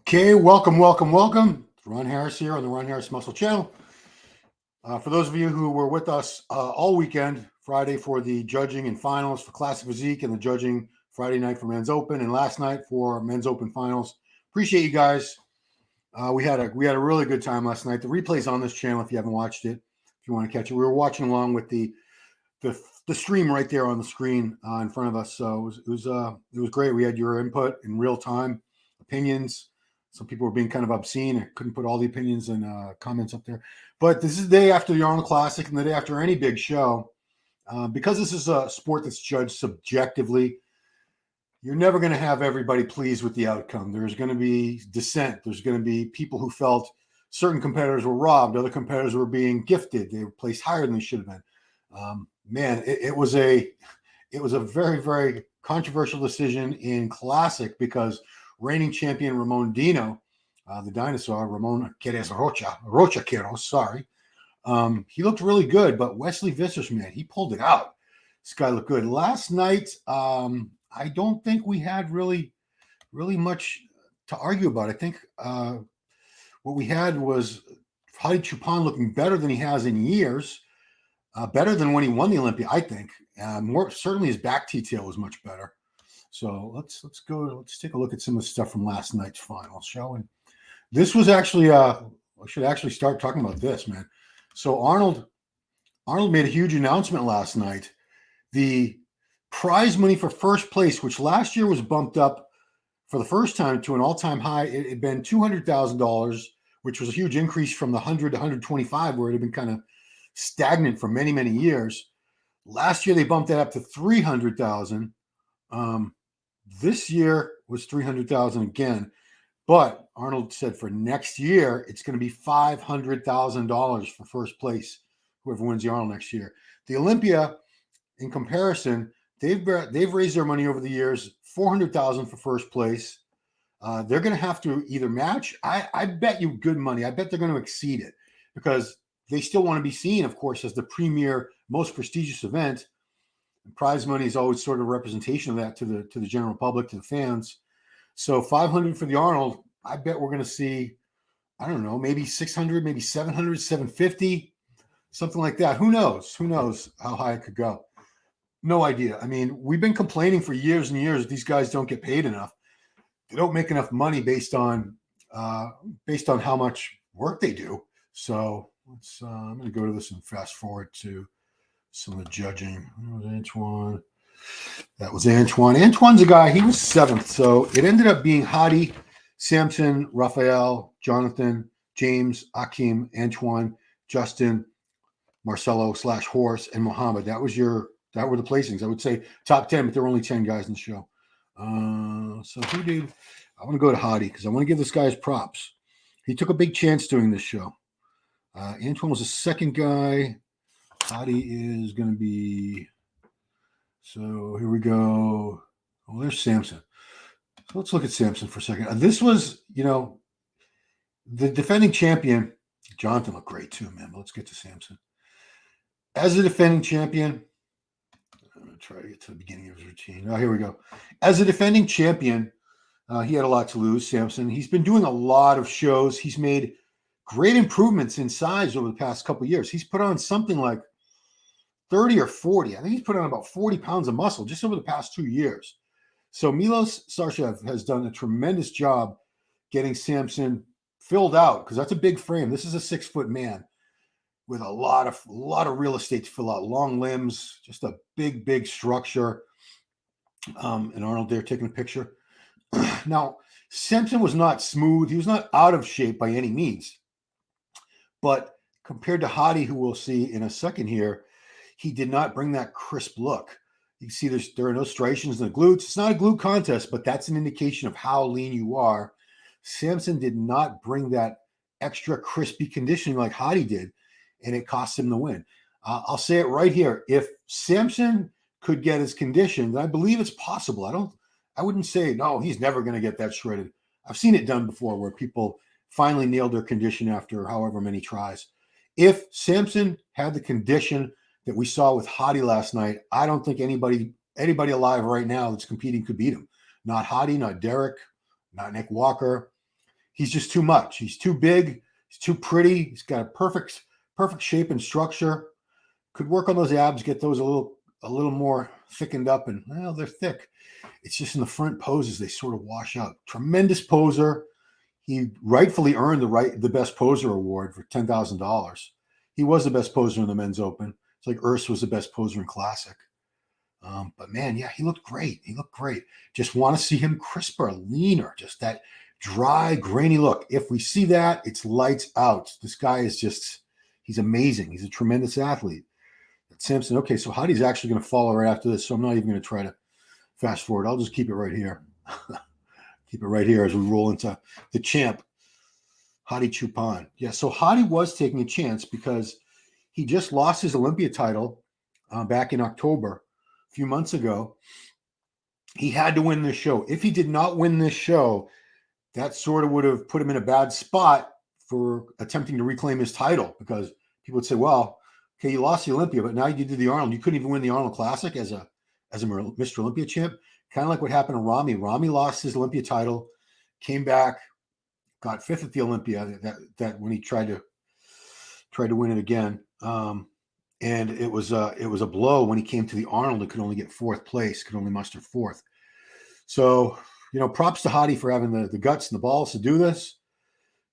Okay, welcome. It's Ron Harris here on the Ron Harris Muscle Channel. For those of you who were with us all weekend, Friday for the judging and finals for Classic Physique and the judging Friday night for Men's Open and last night for Men's Open finals. Appreciate you guys. We had a really good time last night. The replay's on this channel if you haven't watched it. If you want to catch it, we were watching along with the stream right there on the screen in front of us. So it was great. We had your input in real time, opinions. Some people were being kind of obscene. I couldn't put all the opinions and comments up there. But this is the day after the Arnold Classic and the day after any big show. Because this is a sport that's judged subjectively, you're never going to have everybody pleased with the outcome. There's going to be dissent. There's going to be people who felt certain competitors were robbed. Other competitors were being gifted. They were placed higher than they should have been. It was a very, very controversial decision in Classic because reigning champion Ramon Dino, the dinosaur, Ramon Rocha Quiros, sorry. He looked really good, but Wesley Vissers, man, he pulled it out. This guy looked good. Last night, I don't think we had really much to argue about. I think what we had was Hadi Choopan looking better than he has in years, better than when he won the Olympia, I think. Certainly his back T-tail was much better. So let's take a look at some of the stuff from last night's finals, shall we? This was actually I should actually start talking about this, man. So Arnold made a huge announcement last night. The prize money for first place, which last year was bumped up for the first time to an all-time high, it had been $200,000, which was a huge increase from the 100 to 125, where it had been kind of stagnant for many, many years. Last year they bumped that up to 300,000. This year was 300,000 again, but Arnold said for next year it's going to be $500,000 for first place. Whoever wins the Arnold next year, the Olympia, in comparison, they've raised their money over the years, 400,000 for first place. They're going to have to either match. I bet you good money. I bet they're going to exceed it because they still want to be seen, of course, as the premier, most prestigious event. Prize money is always sort of a representation of that to the general public, to the fans. So 500 for the Arnold, I bet we're going to see, I don't know, maybe 600, maybe 700, 750, something like that. Who knows? Who knows how high it could go? No idea. I mean, we've been complaining for years and years these guys don't get paid enough. They don't make enough money based on how much work they do. So I'm going to go to this and fast forward to some of the judging. That was Antoine. Antoine's a guy, he was seventh. So it ended up being Hadi, Samson, Rafael, Jonathan, James, Akim, Antoine, Justin, Marcelo / Horse, and Muhammad. That were the placings. I would say top 10, but there were only 10 guys in the show. So who did? I want to go to Hadi because I want to give this guy his props. He took a big chance doing this show. Antoine was the second guy. Hadi is going to be, so here we go. Oh, there's Samson. So let's look at Samson for a second. This was, the defending champion. Jonathan looked great too, man. But let's get to Samson. As a defending champion, I'm going to try to get to the beginning of his routine. Oh, here we go. As a defending champion, he had a lot to lose, Samson. He's been doing a lot of shows. He's made great improvements in size over the past couple of years. He's put on something like 30 or 40. I think he's put on about 40 pounds of muscle just over the past 2 years. So Milos Sarcev has done a tremendous job getting Samson filled out because that's a big frame. This is a 6-foot man with a lot of real estate to fill out, long limbs, just a big structure. And Arnold there taking a picture. Now, Samson was not smooth. He was not out of shape by any means. But compared to Hadi, who we'll see in a second here, he did not bring that crisp look. You can see there are no striations in the glutes. It's not a glute contest, but that's an indication of how lean you are. Samson did not bring that extra crispy conditioning like Hadi did, and it cost him the win. I'll say it right here. If Samson could get his condition, then I believe it's possible. I wouldn't say, no, he's never going to get that shredded. I've seen it done before where people finally nailed their condition after however many tries. If Samson had the condition that we saw with Hadi last night, I don't think anybody alive right now that's competing could beat him. Not Hadi, not Derek, not Nick Walker. he's just too much. He's too big. He's too pretty. He's got a perfect shape and structure. Could work on those abs, get those a little more thickened up, and well, they're thick. It's just in the front poses they sort of wash out. Tremendous poser. He rightfully earned the best poser award for $10,000. He was the best poser in the Men's Open. It's like Urs was the best poser in Classic. But man, yeah, he looked great. He looked great. Just want to see him crisper, leaner, just that dry, grainy look. If we see that, it's lights out. This guy is he's amazing. He's a tremendous athlete. Samson, okay, so Hadi's actually going to follow right after this, so I'm not even going to try to fast forward. I'll just keep it right here. Keep it right here as we roll into the champ, Hadi Choopan. Yeah, so Hadi was taking a chance because he just lost his Olympia title back in October, a few months ago. He had to win this show. If he did not win this show, that sort of would have put him in a bad spot for attempting to reclaim his title, because people would say, well, okay, you lost the Olympia, but now you did the Arnold. You couldn't even win the Arnold Classic as a Mr. Olympia champ. Kind of like what happened to Rami. Rami lost his Olympia title, came back, got fifth at the Olympia. That when he tried to win it again, and it was a blow when he came to the Arnold. It could only get fourth place, could only muster fourth. So props to Hadi for having the guts and the balls to do this.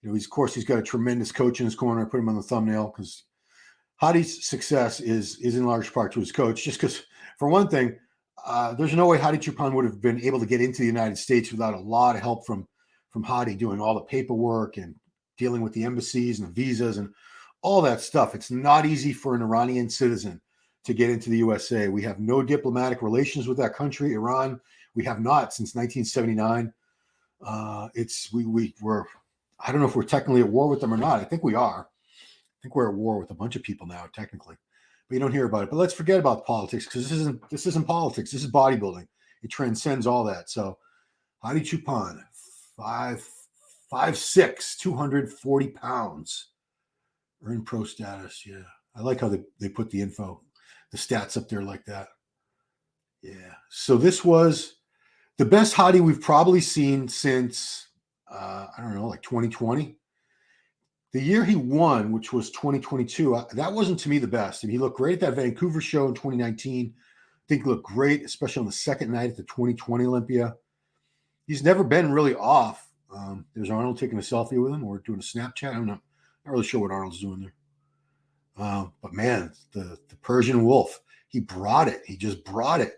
He's got a tremendous coach in his corner. I put him on the thumbnail because Hadi's success is in large part to his coach. Just because, for one thing, there's no way Hadi Choopan would have been able to get into the United States without a lot of help from Hadi doing all the paperwork and dealing with the embassies and the visas and all that stuff. It's not easy for an Iranian citizen to get into the USA. We have no diplomatic relations with that country, Iran. We have not since 1979. We're I don't know if we're technically at war with them or not. I think we are. I think we're at war with a bunch of people now, technically. But you don't hear about it. But let's forget about politics, because this isn't politics. This is bodybuilding. It transcends all that. So Hadi Choopan, 5'6", 240 pounds. Earned pro status. Yeah. I like how they put the info, the stats up there like that. Yeah. So this was the best Hadi we've probably seen since, I don't know, like 2020. The year he won, which was 2022, that wasn't to me the best. I mean, he looked great at that Vancouver show in 2019. I think he looked great, especially on the second night at the 2020 Olympia. He's never been really off. There's Arnold taking a selfie with him or doing a Snapchat. I don't know. Not really sure what Arnold's doing there. But man, the Persian Wolf, he brought it. He just brought it.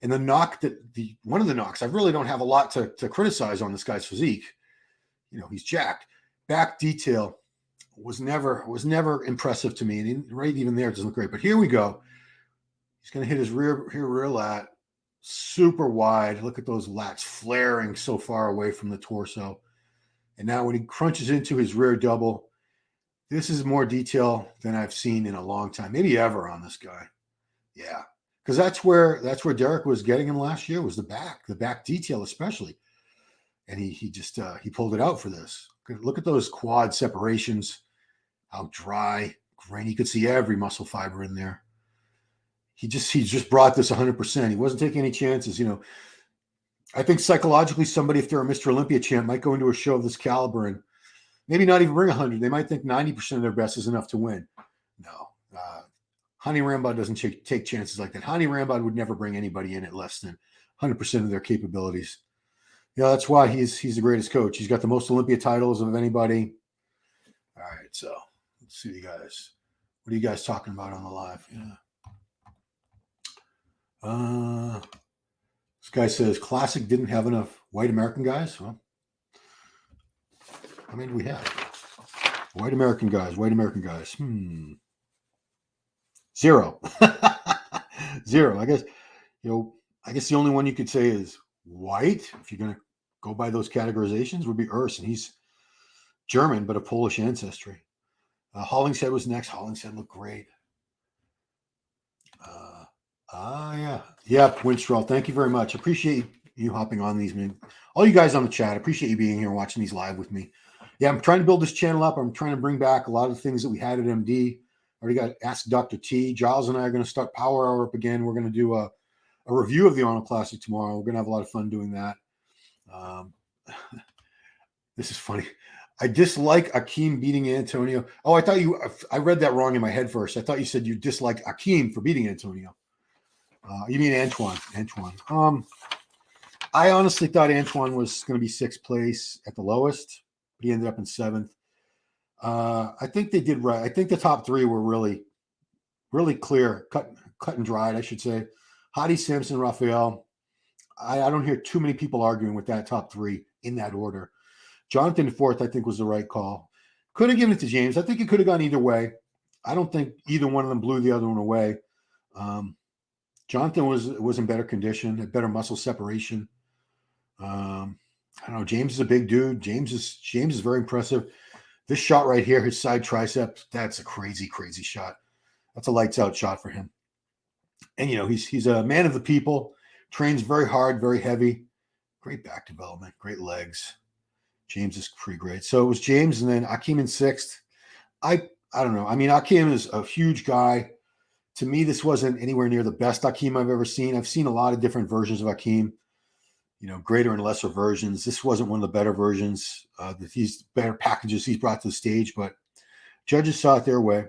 And the knock one of the knocks, I really don't have a lot to criticize on this guy's physique. He's jacked. Back detail was never impressive to me. And right even there, it doesn't look great. But here we go. He's going to hit his rear lat super wide. Look at those lats flaring so far away from the torso. And now when he crunches into his rear double, this is more detail than I've seen in a long time, maybe ever, on this guy. Yeah, because that's where Derek was getting him last year, was the back detail especially. And he pulled it out for this. Look at those quad separations, how dry, grainy. You could see every muscle fiber in there. He just brought this 100%. He wasn't taking any chances. I think psychologically somebody, if they're a Mr. Olympia champ, might go into a show of this caliber and maybe not even bring 100. They might think 90% of their best is enough to win. No. Hadi Rambod doesn't take chances like that. Hadi Rambod would never bring anybody in at less than 100% of their capabilities. That's why he's the greatest coach. He's got the most Olympia titles of anybody. All right, so let's see you guys. What are you guys talking about on the live? Yeah. This guy says Classic didn't have enough white American guys. Well, how many do we have? White American guys. Zero. Zero. I guess the only one you could say is white, if you're going to go by those categorizations, would be Urs, and he's German but of Polish ancestry. Hollingshead was next. Hollingshead looked great. Yeah, Winstrol, thank you very much. Appreciate you hopping on these, man. All you guys on the chat, appreciate you being here and watching these live with me. Yeah, I'm trying to build this channel up. I'm trying to bring back a lot of the things that we had at MD. Already got Ask Dr. T. Giles and I are going to start Power Hour up again. We're going to do a review of the Arnold Classic tomorrow. We're going to have a lot of fun doing that. This is funny. I dislike Akim beating Antonio. Oh, I read that wrong in my head first. I thought you said you dislike Akim for beating Antonio. You mean Antoine. I honestly thought Antoine was going to be sixth place at the lowest, but he ended up in seventh. I think they did right. I think the top three were really, really clear, cut and dried, I should say. Hadi, Samson, Rafael. I don't hear too many people arguing with that top three in that order. Jonathan fourth, I think, was the right call. Could have given it to James. I think it could have gone either way. I don't think either one of them blew the other one away. Jonathan was in better condition, had better muscle separation. I don't know. James is a big dude. James is very impressive. This shot right here, his side tricep, that's a crazy, crazy shot. That's a lights out shot for him. And he's a man of the people. Trains very hard, very heavy. Great back development, great legs. James is pretty great. So it was James and then Akim in sixth. I don't know. I mean, Akim is a huge guy. To me, this wasn't anywhere near the best Akim I've ever seen. I've seen a lot of different versions of Akim, greater and lesser versions. This wasn't one of the better versions. These better packages he's brought to the stage, but judges saw it their way.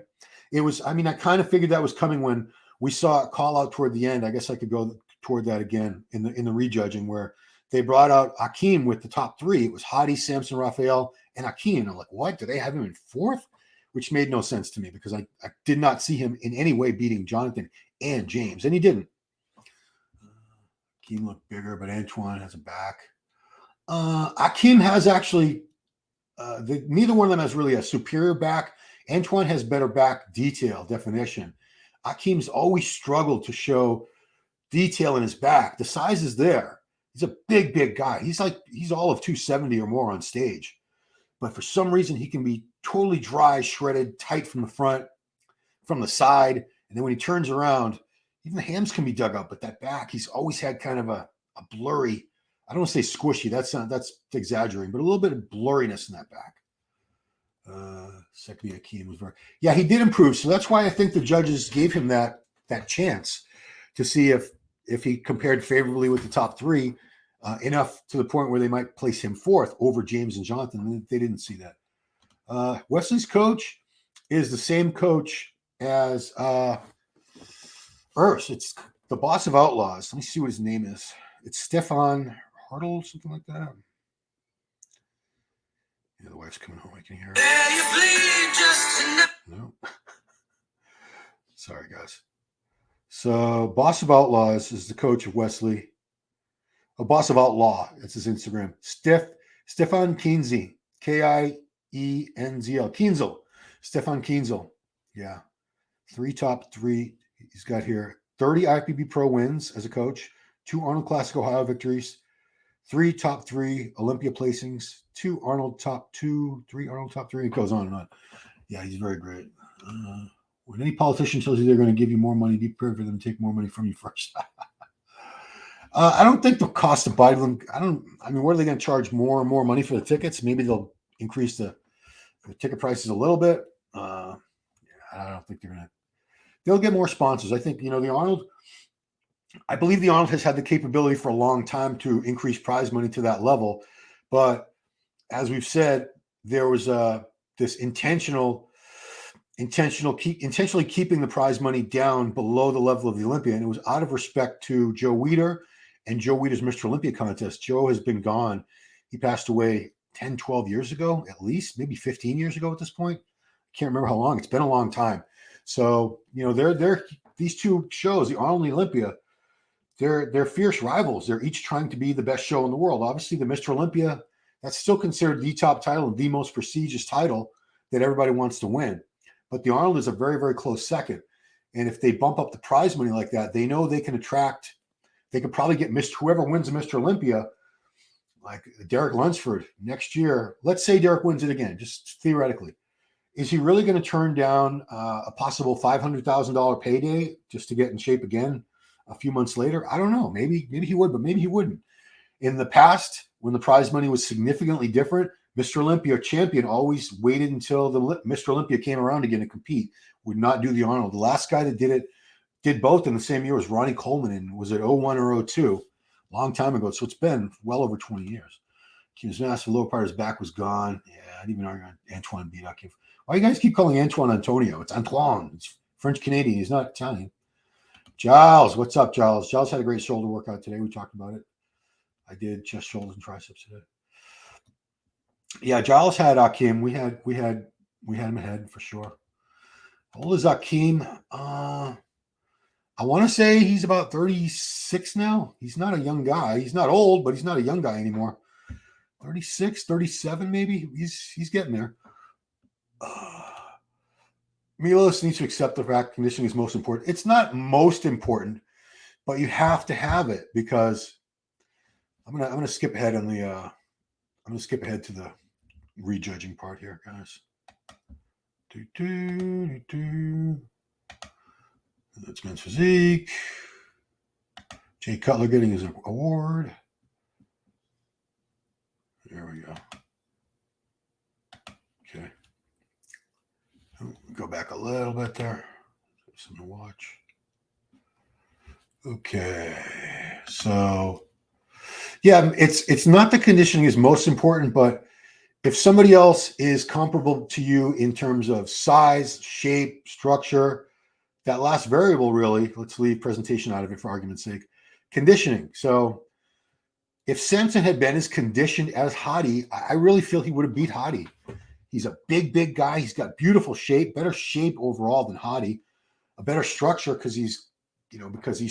I kind of figured that was coming when we saw a call out toward the end. I guess I could go toward that again in the rejudging where they brought out Akim with the top three. It was Hadi, Samson, Rafael, and Akim. I'm like, what? Do they have him in fourth? Which made no sense to me because I did not see him in any way beating Jonathan and James, and he didn't. Akim looked bigger, but Antoine has a back. Akim has actually, neither one of them has really a superior back. Antoine has better back detail, definition. Akim's always struggled to show detail in his back. The size is there. He's a big, big guy. He's all of 270 or more on stage. But for some reason, he can be totally dry, shredded, tight from the front, from the side. And then when he turns around, even the hams can be dug up. But that back, he's always had kind of a blurry, I don't want to say squishy. That's exaggerating, but a little bit of blurriness in that back. Sekbi Akim was very, yeah, he did improve. So that's why I think the judges gave him that chance to see if he compared favorably with the top three enough to the point where they might place him fourth over James and Jonathan. They didn't see that. Wesley's coach is the same coach as Urs. It's the boss of Outlaws. Let me see what his name is. It's Stefan Hartl, something like that. Yeah, the wife's coming home. I can hear her. No. Sorry, guys. So, Boss of Outlaws is the coach of Wesley. Oh, Boss of Outlaw. That's his Instagram. Stefan Kienzl. Kienzl. Kienzl. Stefan Kienzl. Yeah. Top three. He's got here 30 IFBB Pro wins as a coach, 2 Arnold Classic Ohio victories, 3 top 3 Olympia placings, 2 Arnold top 2, 3 Arnold top 3. It goes on and on. Yeah, he's very great. When any politician tells you they're going to give you more money, be prepared for them to take more money from you first. I don't think the cost of buying them. What are they going to charge more and more money for the tickets? Maybe they'll increase the ticket prices a little bit. I don't think they're going to. They'll get more sponsors. I think, the Arnold, I believe the Arnold has had the capability for a long time to increase prize money to that level. But as we've said, there was this intentionally keeping the prize money down below the level of the Olympia. And it was out of respect to Joe Weider and Joe Weider's Mr. Olympia contest. Joe has been gone. He passed away 10, 12 years ago, at least, maybe 15 years ago at this point. I can't remember how long. It's been a long time. So, they're these two shows, the Arnold and the Olympia, they're fierce rivals. They're each trying to be the best show in the world. Obviously, the Mr. Olympia, that's still considered the top title and the most prestigious title that everybody wants to win. But the Arnold is a very, very close second. And if they bump up the prize money like that, they know they can probably get whoever wins the Mr. Olympia, like Derek Lunsford next year. Let's say Derek wins it again, just theoretically. Is he really going to turn down a possible $500,000 payday just to get in shape again a few months later? I don't know. Maybe he would, but maybe he wouldn't. In the past, when the prize money was significantly different, Mr. Olympia champion always waited until the Mr. Olympia came around again to compete, would not do the Arnold. The last guy that did both in the same year was Ronnie Coleman, and was it 01 or 02? Long time ago. So it's been well over 20 years. Akim's massive lower part of his back was gone. Yeah, I didn't even argue on Antoine beat Akim. Why you guys keep calling Antoine Antonio? It's Antoine. It's French Canadian. He's not Italian. Giles, what's up, Giles? Giles had a great shoulder workout today. We talked about it. I did chest, shoulders, and triceps today. Yeah, Giles had Akim. We had him ahead for sure. How old is Akim? I want to say he's about 36 now. He's not a young guy. He's not old, but he's not a young guy anymore. 36, 37 maybe. He's getting there. Milos needs to accept the fact conditioning is most important. It's not most important, but you have to have it because I'm gonna skip ahead on the I'm gonna skip ahead to the rejudging part here, guys. That's men's physique. Jay Cutler getting his award. There we go. Okay. Go back a little bit there. Something to watch. Okay. So, yeah, it's not the conditioning is most important, but if somebody else is comparable to you in terms of size, shape, structure, that last variable really, let's leave presentation out of it for argument's sake, conditioning. So if Samson had been as conditioned as Hadi, I really feel he would have beat Hadi. He's a big guy. He's got beautiful shape, better shape overall than Hadi, a better structure because he's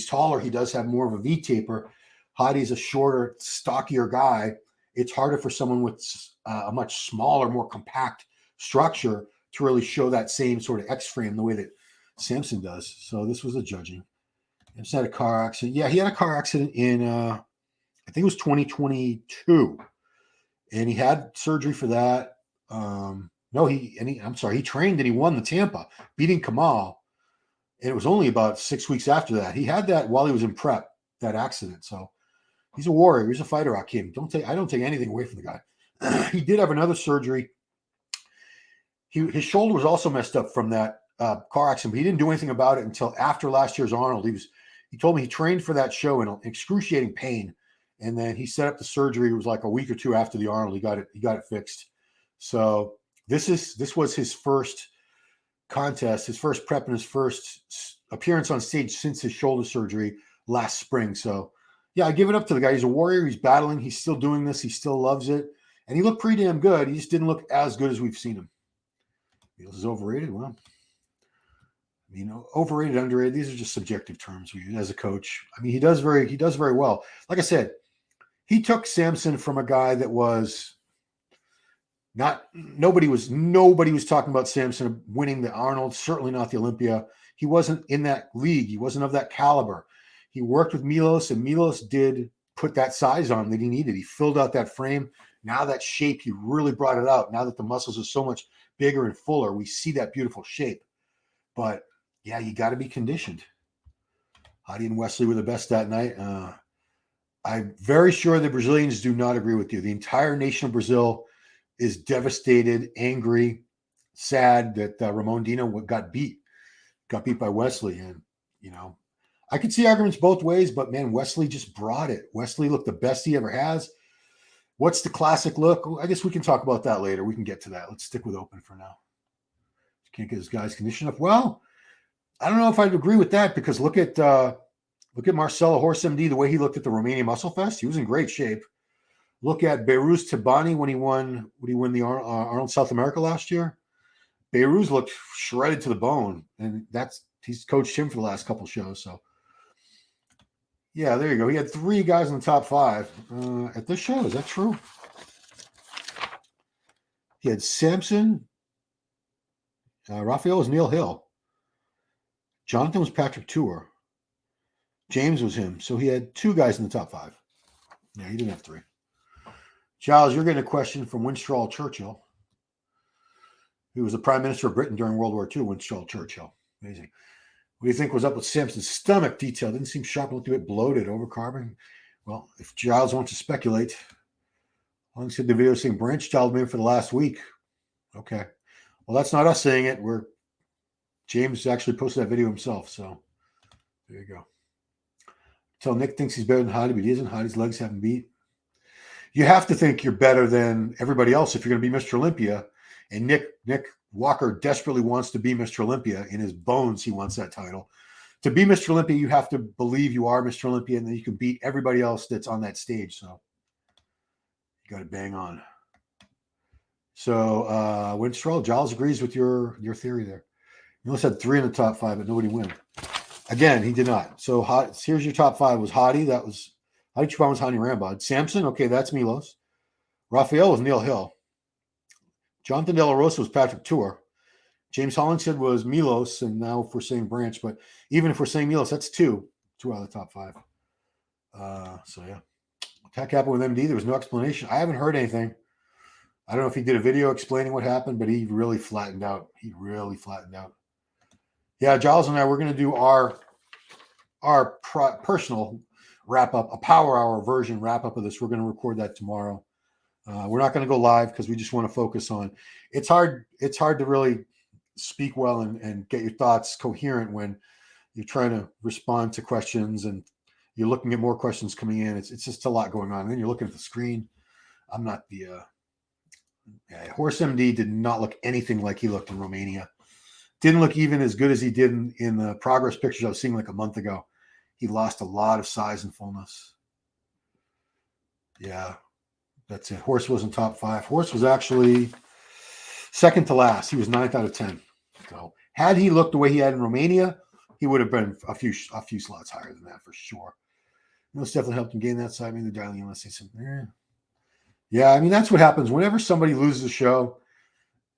taller. He does have more of a V taper. Hadi's a shorter, stockier guy. It's harder for someone with a much smaller, more compact structure to really show that same sort of X frame the way that Samson does. So this was the judging. Samson had a car accident. Yeah, he had a car accident in, I think it was 2022. And he had surgery for that. He trained and he won the Tampa, beating Kamal. And it was only about 6 weeks after that. He had that while he was in prep, that accident. So he's a warrior. He's a fighter, Akim. I don't take anything away from the guy. He did have another surgery. His shoulder was also messed up from that car accident, but he didn't do anything about it until after last year's Arnold. He told me he trained for that show in excruciating pain. And then he set up the surgery. It was like a week or two after the Arnold. He got it fixed. So this was his first contest, his first prep, and his first appearance on stage since his shoulder surgery last spring. So yeah, I give it up to the guy. He's a warrior. He's battling. He's still doing this. He still loves it. And he looked pretty damn good. He just didn't look as good as we've seen him. This is overrated. Well, overrated, underrated. These are just subjective terms we use as a coach. I mean, he does very well. Like I said, he took Samson from a guy that was nobody was talking about Samson winning the Arnold, certainly not the Olympia. He wasn't in that league. He wasn't of that caliber. He worked with Milos, and Milos did put that size on that he needed. He filled out that frame. Now that shape, he really brought it out. Now that the muscles are so much bigger and fuller, we see that beautiful shape. But yeah, you got to be conditioned. Hadi and Wesley were the best that night. I'm very sure the Brazilians do not agree with you. The entire nation of Brazil is devastated, angry, sad that Ramon Dino got beat by Wesley. And, I could see arguments both ways, but man, Wesley just brought it. Wesley looked the best he ever has. What's the classic look? I guess we can talk about that later. We can get to that. Let's stick with open for now. Can't get his guys conditioned up. Well, I don't know if I'd agree with that because look at Marcelo Horse MD, the way he looked at the Romania Muscle Fest. He was in great shape. Look at Beiruz Tabani when he won the Arnold South America last year. Beiruz looked shredded to the bone, and he's coached him for the last couple shows. So, yeah, there you go. He had 3 guys in the top 5 at this show. Is that true? He had Samson. Rafael was Neil Hill. Jonathan was Patrick Tour. James was him. So he had 2 guys in the top 5. Yeah, he didn't have 3. Giles, you're getting a question from Winstrol Churchill, who was the Prime Minister of Britain during World War II. Winstrol Churchill. Amazing. What do you think was up with Samson's stomach detail? Didn't seem sharp, looked a bit bloated, overcarbon. Well, if Giles wants to speculate, long as the video saying branch child man for the last week. Okay. Well, that's not us saying it. James actually posted that video himself. So there you go. Until Nick thinks he's better than Hadi, but he isn't. Hadi's legs haven't beat. you have to think you're better than everybody else if you're going to be Mr. Olympia. And Nick Walker desperately wants to be Mr. Olympia. In his bones, he wants that title. To be Mr. Olympia, you have to believe you are Mr. Olympia, and then you can beat everybody else that's on that stage. So you got to bang on. So Winstrol, Giles agrees with your theory there. You almost had 3 in the top 5, but nobody win. Again, he did not. So here's your top 5. Was Hadi. That was Hadi Choopan was Hani Rambod. Samson, okay, that's Milos. Rafael was Neil Hill. Jonathan De La Rosa was Patrick Tour. James Hollingshead was Milos, and now if we're saying Branch, but even if we're saying Milos, that's 2 out of the top 5. So yeah. What the heck happened with MD? There was no explanation. I haven't heard anything. I don't know if he did a video explaining what happened, but he really flattened out. Yeah, Giles and I, we're going to do our personal wrap-up, a power hour version wrap-up of this. We're going to record that tomorrow. We're not going to go live because we just want to focus on. It's hard to really speak well and get your thoughts coherent when you're trying to respond to questions and you're looking at more questions coming in. It's just a lot going on. And then you're looking at the screen. I'm not the Horse MD did not look anything like he looked in Romania. Didn't look even as good as he did in the progress pictures I was seeing like a month ago. He lost a lot of size and fullness. Yeah, that's it. Horse wasn't top 5. Horse was actually second to last. He was 9th out of 10. So had he looked the way he had in Romania, he would have been a few slots higher than that for sure. Most definitely helped him gain that side. I mean, they're dialing in. Let's say something. Yeah, I mean, that's what happens. Whenever somebody loses a show,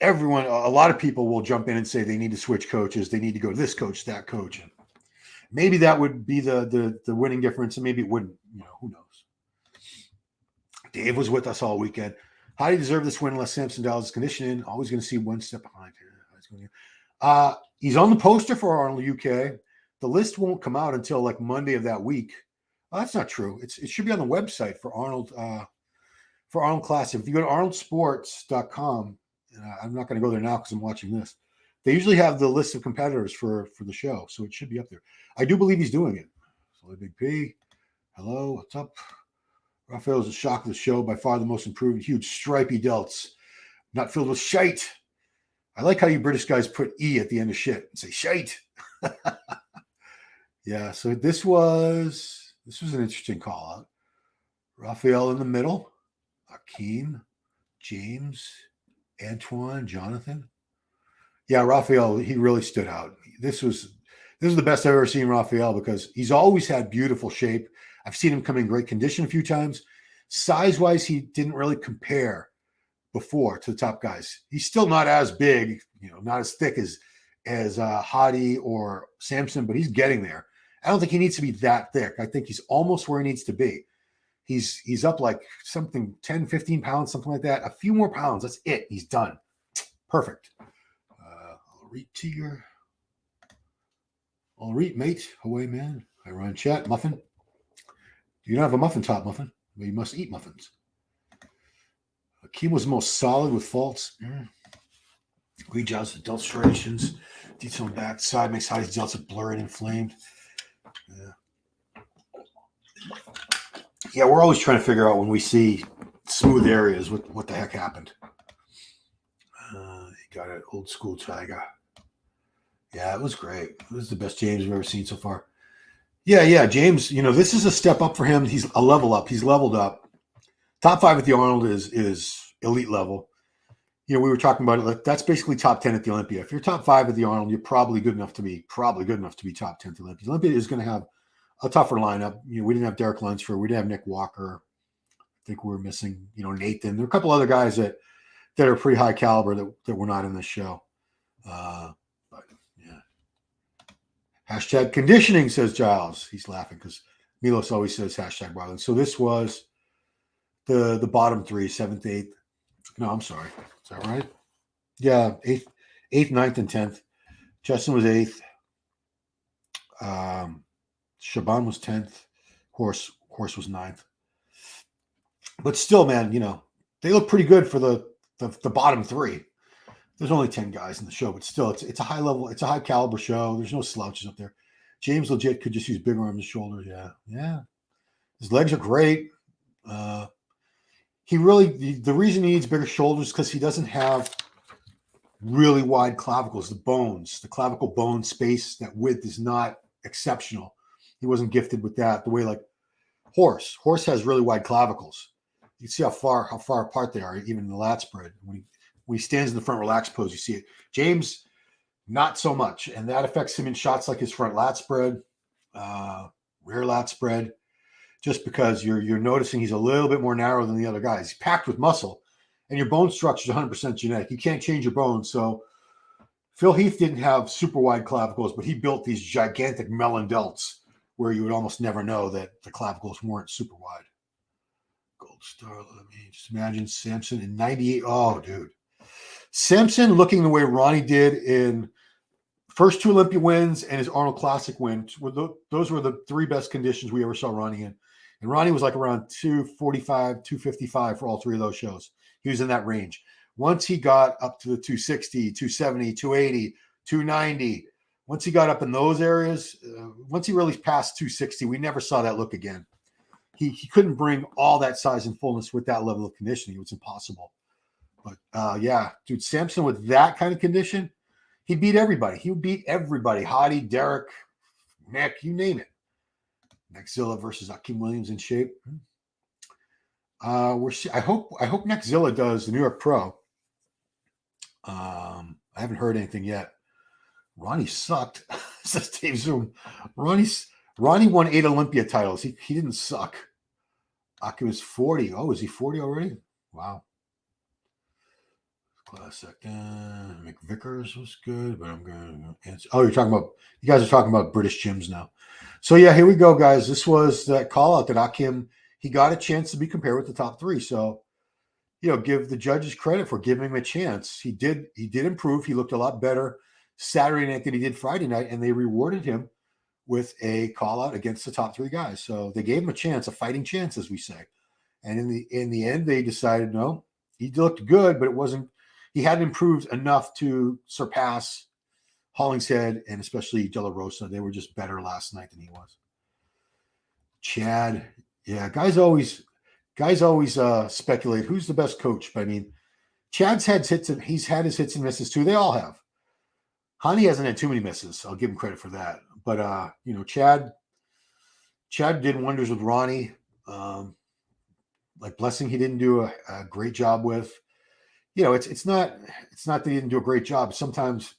a lot of people will jump in and say they need to switch coaches. They need to go to this coach, that coach. And maybe that would be the winning difference, and maybe it wouldn't. Who knows? Dave was with us all weekend. How do you deserve this win unless Samson Dauda's conditioning? Always going to see one step behind here. He's on the poster for Arnold UK. The list won't come out until like Monday of that week. Oh, that's not true. It should be on the website for Arnold Classic. If you go to arnoldsports.com, I'm not going to go there now because I'm watching this. They usually have the list of competitors for the show, so it should be up there. I do believe he's doing it. So Big P, hello, what's up? Rafael is a shock of the show, by far the most improved, huge stripy delts, not filled with shite. I like how you British guys put E at the end of shit and say shite. Yeah, so this was an interesting call out. Rafael in the middle, Akim, James, Antoine, Jonathan. Yeah, Rafael, he really stood out. This was the best I've ever seen Rafael because he's always had beautiful shape. I've seen him come in great condition a few times. Size-wise, he didn't really compare before to the top guys. He's still not as big, not as thick as Hadi or Samson, but he's getting there. I don't think he needs to be that thick. I think he's almost where he needs to be. He's up like something 10, 15 pounds, something like that. A few more pounds. That's it. He's done. Perfect. I'll read to your. All right, mate. Away, man. I run chat. Muffin. You don't have a muffin top, Muffin. Well, you must eat muffins. Akim was the most solid with faults. Rejoins the delt striations. Detail on back side makes Hadi's delts look blurry and inflamed. Yeah, we're always trying to figure out when we see smooth areas what the heck happened. He got an old school tiger. Yeah, it was great. It was the best James we've ever seen so far. Yeah, James, this is a step up for him. He's a level up. He's leveled up. Top 5 at the Arnold is elite level. We were talking about it. That's basically top 10 at the Olympia. If you're top 5 at the Arnold, you're probably good enough to be top 10 at the Olympia. Olympia is going to have a tougher lineup. We didn't have Derek Lunsford. We didn't have Nick Walker. I think we were missing, Nathan. There are a couple other guys that are pretty high caliber that were not in this show. But yeah. Hashtag conditioning, says Giles. He's laughing because Milos always says hashtag Barlin. So this was the bottom 3, 7th, 8th. No, I'm sorry. Is that right? Yeah, 8th, 9th, and 10th. Justin was 8th. Shaban was 10th. Horse was 9th. But still, man, they look pretty good for the bottom 3. There's only 10 guys in the show, but still, it's a high level, it's a high caliber show. There's no slouches up there. James legit could just use bigger arms and shoulders. Yeah. His legs are great. the reason he needs bigger shoulders because he doesn't have really wide clavicles. The clavicle bone space, that width is not exceptional. He wasn't gifted with that the way like Horse has really wide clavicles. You can see how far apart they are, even in the lat spread. When he stands in the front relaxed pose, you see it. James, not so much, and that affects him in shots like his front lat spread, rear lat spread, just because you're noticing he's a little bit more narrow than the other guys. He's packed with muscle, and your bone structure is 100% genetic. You can't change your bones. So Phil Heath didn't have super wide clavicles, but he built these gigantic melon delts where you would almost never know that the clavicles weren't super wide. Gold star, let me just imagine Samson in 98. Oh, dude. Samson looking the way Ronnie did in first 2 Olympia wins and his Arnold Classic win. Those were the 3 best conditions we ever saw Ronnie in. And Ronnie was like around 245, 255 for all 3 of those shows. He was in that range. Once he got up to the 260, 270, 280, 290, once he got up in those areas, once he really passed 260, we never saw that look again. He couldn't bring all that size and fullness with that level of conditioning. It was impossible. But yeah, dude, Samson with that kind of condition, he beat everybody. He would beat everybody. Hadi, Derek, Nick, you name it. Nexzilla versus Akim Williams in shape. I hope Nexzilla does the New York Pro. I haven't heard anything yet. Ronnie sucked, says Dave Zoom. Ronnie won 8 Olympia titles. He didn't suck. Akim was 40. Oh, is he 40 already? Wow. Classic. McVickers was good, but I'm going to answer. Oh, you guys are talking about British gyms now. So yeah, here we go, guys. This was that call out that Akim, he got a chance to be compared with the top 3. So, give the judges credit for giving him a chance. He did improve. He looked a lot better Saturday night than he did Friday night, and they rewarded him with a call out against the top 3 guys. So they gave him a chance, a fighting chance, as we say. And in the end, they decided, no, he looked good, but he hadn't improved enough to surpass Hollingshead and especially De La Rosa. They were just better last night than he was. Chad, yeah, guys always speculate who's the best coach. But I mean, Chad's had he's had his hits and misses too. They all have. Hani hasn't had too many misses. I'll give him credit for that. But Chad did wonders with Ronnie. Like Blessing, he didn't do a great job with. It's not that he didn't do a great job. Sometimes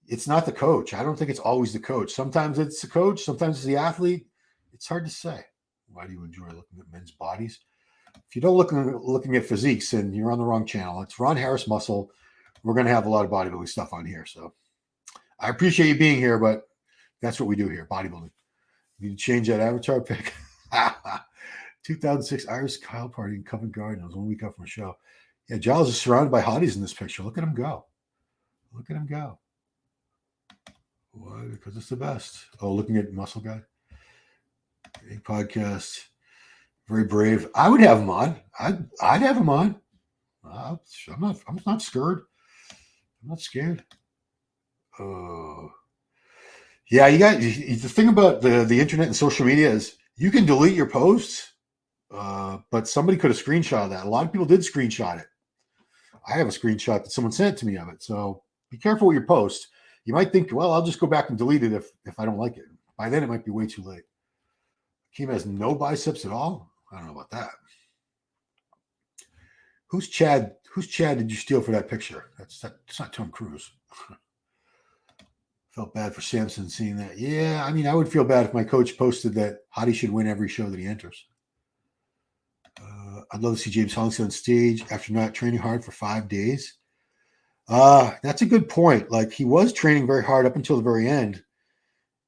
it's not the coach. I don't think it's always the coach. Sometimes it's the coach. Sometimes it's the athlete. It's hard to say. Why do you enjoy looking at men's bodies? If you don't looking at physiques, then you're on the wrong channel. It's Ron Harris Muscle. We're going to have a lot of bodybuilding stuff on here. So I appreciate you being here, but that's what we do here, bodybuilding. You need to change that avatar pic. 2006 Irish Kyle party in Covent Garden. It was 1 week up from a show. Yeah, Giles is surrounded by hotties in this picture. Look at him go. Look at him go. Why? Because it's the best. Oh, looking at Muscle Guy. Big podcast. Very brave. I would have him on. I'd have him on. I'm not scared. I'm not scared. Yeah, the thing about the internet and social media is you can delete your posts, but somebody could have screenshotted that. A lot of people did screenshot it. I have a screenshot that someone sent to me of it. So be careful with your post. You might think, well, I'll just go back and delete it if I don't like it. By then, it might be way too late. Akim has no biceps at all? I don't know about that. Who's Chad? Who's Chad did you steal for that picture? That's not Tom Cruise. Felt bad for Samson seeing that. Yeah, I mean, I would feel bad if my coach posted that Hadi should win every show that he enters. I'd love to see James Hollingshead on stage after not training hard for 5 days. That's a good point. Like, he was training very hard up until the very end.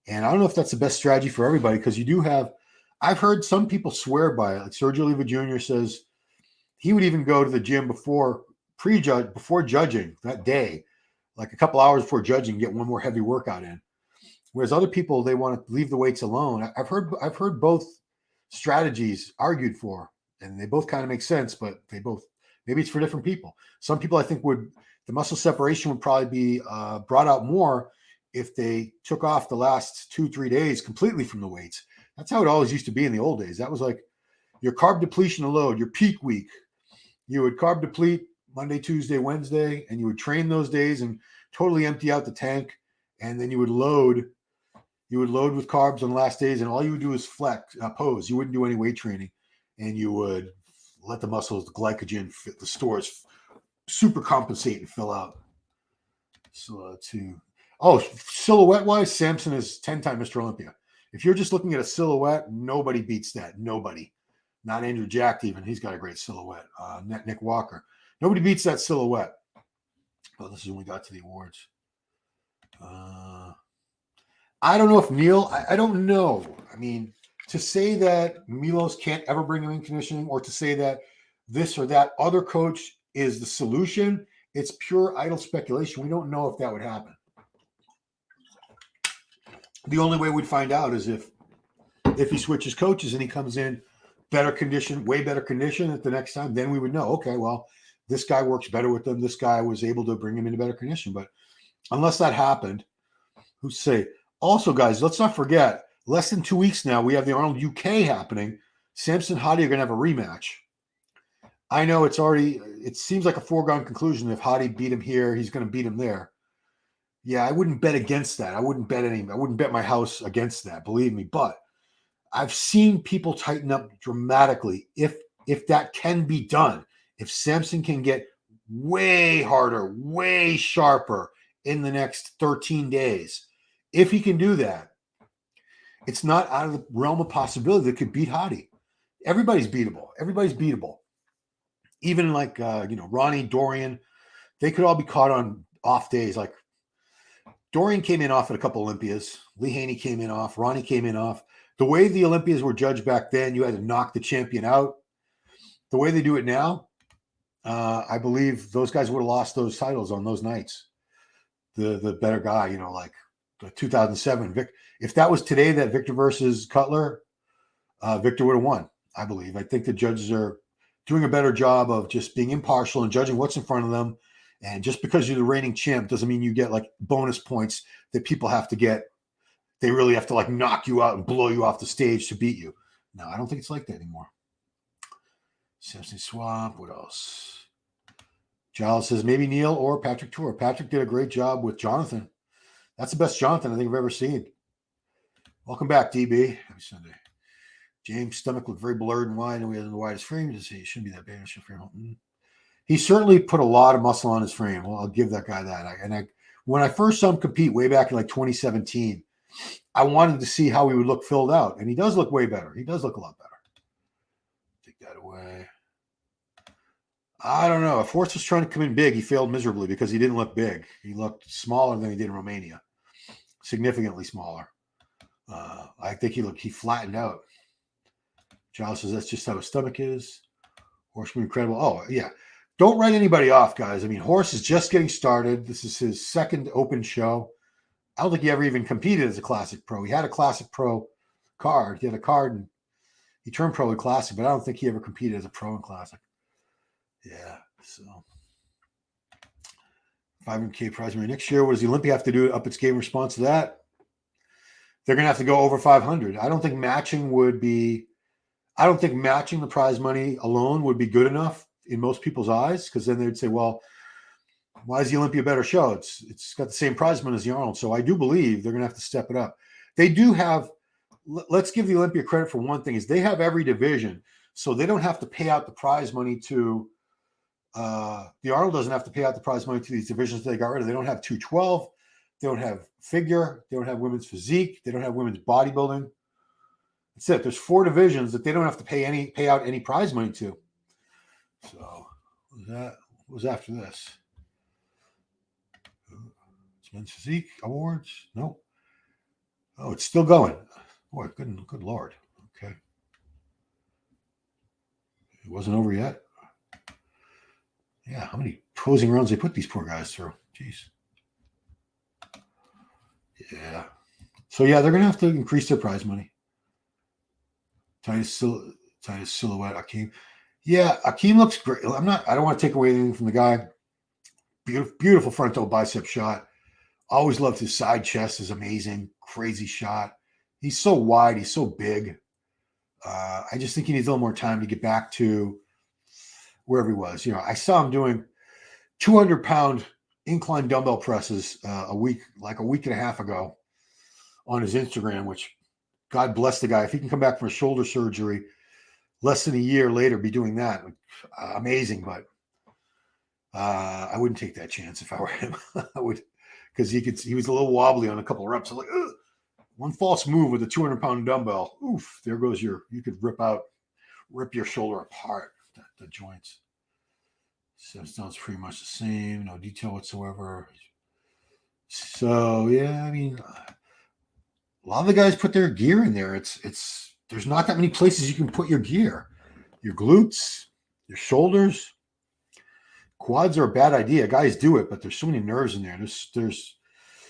And I don't know if that's the best strategy for everybody, because you do have, I've heard some people swear by it. Like Sergio Oliva Jr. says he would even go to the gym before judging that day, like a couple hours before judging, get one more heavy workout in. Whereas other people, they want to leave the weights alone. I've heard both strategies argued for, and they both kind of make sense, but maybe it's for different people. Some people, I think, the muscle separation would probably be brought out more if they took off the last 2-3 days completely from the weights. That's how it always used to be in the old days. That was like your carb depletion and load, your peak week. You would carb deplete Monday, Tuesday, Wednesday, and you would train those days and totally empty out the tank. And then you would load. You would load with carbs on the last days, and all you would do is pose. You wouldn't do any weight training, and you would let the muscles, the glycogen, the stores super compensate and fill out. So silhouette wise, Samson is 10-time Mr. Olympia. If you're just looking at a silhouette, nobody beats that. Nobody. Not Andrew Jack even. He's got a great silhouette. Nick Walker. Nobody beats that silhouette. Well, this is when we got to the awards. I don't know if Neil, I don't know. I mean, to say that Milos can't ever bring him in conditioning, or to say that this or that other coach is the solution, it's pure idle speculation. We don't know if that would happen. The only way we'd find out is if he switches coaches and he comes in better condition, way better condition at the next time, then we would know, okay, well, this guy works better with them. This guy was able to bring him into better condition. But unless that happened, who's to say? Also, guys, let's not forget, less than 2 weeks now, we have the Arnold UK happening. Samson and Hadi are going to have a rematch. I know it seems like a foregone conclusion. If Hadi beat him here, he's going to beat him there. Yeah, I wouldn't bet against that. I wouldn't bet my house against that, believe me. But I've seen people tighten up dramatically. If that can be done, if Samson can get way harder, way sharper in the next 13 days, if he can do that, it's not out of the realm of possibility that could beat Hadi. Everybody's beatable. Everybody's beatable. Even like, Ronnie, Dorian, they could all be caught on off days. Like Dorian came in off at a couple Olympias. Lee Haney came in off. Ronnie came in off. The way the Olympias were judged back then, you had to knock the champion out. The way they do it now, I believe those guys would have lost those titles on those nights. The better guy, like the 2007 Vic. If that was today, that Victor versus Cutler, Victor would have won, I believe. I think the judges are doing a better job of just being impartial and judging what's in front of them. And just because you're the reigning champ doesn't mean you get like bonus points that people have to get. They really have to like knock you out and blow you off the stage to beat you. No, I don't think it's like that anymore. Samson Swamp. What else? Giles says maybe Neil or Patrick Tour. Patrick did a great job with Jonathan. That's the best Jonathan I think I've ever seen. Welcome back, DB. Happy Sunday. James' stomach looked very blurred and wide, and we had the widest frame. He shouldn't be that big. He certainly put a lot of muscle on his frame. Well, I'll give that guy that. When I first saw him compete way back in like 2017, I wanted to see how he would look filled out, and he does look way better. He does look a lot better. Take that away. I don't know. If Horst was trying to come in big, he failed miserably because he didn't look big. He looked smaller than he did in Romania, significantly smaller. I think he flattened out. Giles says that's just how his stomach is. Horst was incredible. Oh, yeah. Don't write anybody off, guys. I mean, Horst is just getting started. This is his second open show. I don't think he ever even competed as a Classic Pro. He had a Classic Pro card. He had a card, and he turned pro in Classic, but I don't think he ever competed as a pro in Classic. Yeah, so 500K prize money next year. What does the Olympia have to do to up its game in response to that? They're going to have to go over 500. I don't think matching the prize money alone would be good enough in most people's eyes, because then they'd say, well, why is the Olympia a better show? It's got the same prize money as the Arnold. So I do believe they're going to have to step it up. They do have, let's give the Olympia credit for one thing, is they have every division. So they don't have to pay out the prize money to, the Arnold doesn't have to pay out the prize money to these divisions that they got rid of. They don't have 212. They don't have figure. They don't have women's physique. They don't have women's bodybuilding. That's it. There's 4 divisions that they don't have to pay out any prize money to. So what was after this? It's men's physique awards. No. Oh, it's still going. Boy, good Lord. Okay. It wasn't over yet. Yeah, how many posing rounds they put these poor guys through? Jeez. Yeah. So yeah, they're gonna have to increase their prize money. Titus silhouette, Akim. Yeah, Akim looks great. I don't want to take away anything from the guy. Beautiful frontal bicep shot. Always loved his side chest. Is amazing. Crazy shot. He's so wide. He's so big. I just think he needs a little more time to get back to wherever he was. You know, I saw him doing 200-pound incline dumbbell presses a week and a half ago on his Instagram, which God bless the guy. If he can come back from a shoulder surgery less than a year later, be doing that, amazing. But I wouldn't take that chance if I were him. I would, because he was a little wobbly on a couple of reps. I'm like, ugh. One false move with a 200-pound dumbbell. Oof, there goes you could rip your shoulder apart, the joints. Sounds pretty much the same, no detail whatsoever. So yeah, I mean, a lot of the guys put their gear in there. It's there's not that many places you can put your gear. Your glutes, your shoulders, quads are a bad idea. Guys do it, but there's so many nerves in there. There's